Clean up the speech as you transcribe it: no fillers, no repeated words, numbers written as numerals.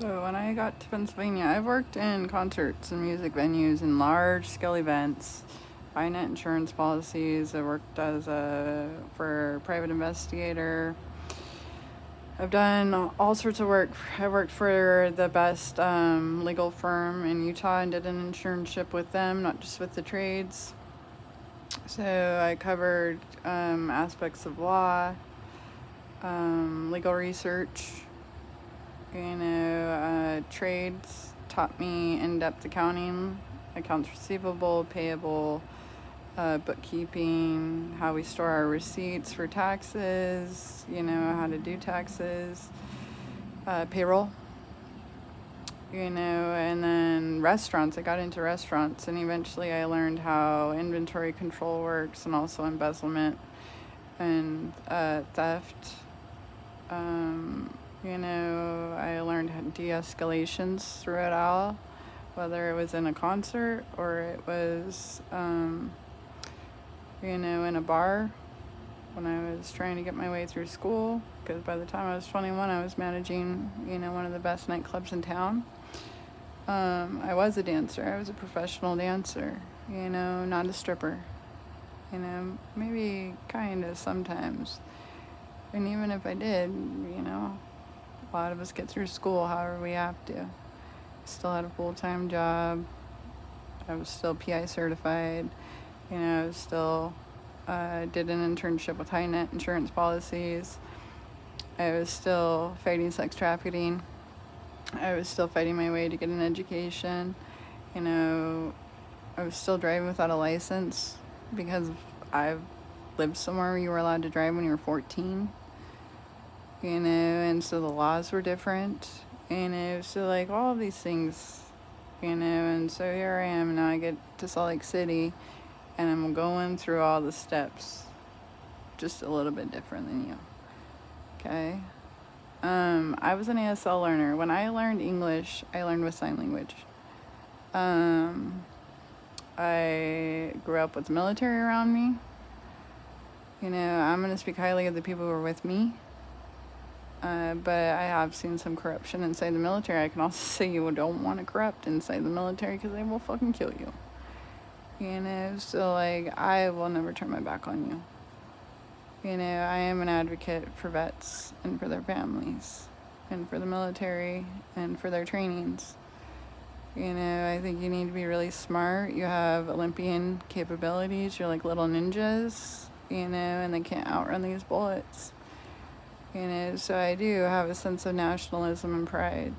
So when I got to Pennsylvania, I've worked in concerts and music venues and large-scale events, net insurance policies. I worked for private investigator. I've done all sorts of work. I worked for the best legal firm in Utah and did an internship with them, not just with the trades. So I covered aspects of law, legal research, trades, taught me in-depth accounting, accounts receivable, payable, bookkeeping, how we store our receipts for taxes, how to do taxes, payroll, and then restaurants. I got into restaurants, and eventually I learned how inventory control works, and also embezzlement and theft. I learned de-escalations through it all, whether it was in a concert or it was, in a bar when I was trying to get my way through school. Because by the time I was 21, I was managing, one of the best nightclubs in town. I was a dancer. I was a professional dancer, not a stripper. Maybe kind of sometimes. And even if I did, a lot of us get through school however we have to. Still had a full-time job. I was still PI certified. I was still did an internship with high net insurance policies. I was still fighting sex trafficking. I was still fighting my way to get an education. I was still driving without a license because I've lived somewhere where you were allowed to drive when you were 14. And so the laws were different, so like all of these things, and so here I am, now I get to Salt Lake City, and I'm going through all the steps, just a little bit different than you, okay? I was an ASL learner. When I learned English, I learned with sign language. I grew up with the military around me. I'm going to speak highly of the people who were with me. But I have seen some corruption inside the military. I can also say you don't want to corrupt inside the military because they will fucking kill you. So like, I will never turn my back on you. I am an advocate for vets and for their families and for the military and for their trainings. I think you need to be really smart. You have Olympian capabilities. You're like little ninjas, and they can't outrun these bullets. So I do have a sense of nationalism and pride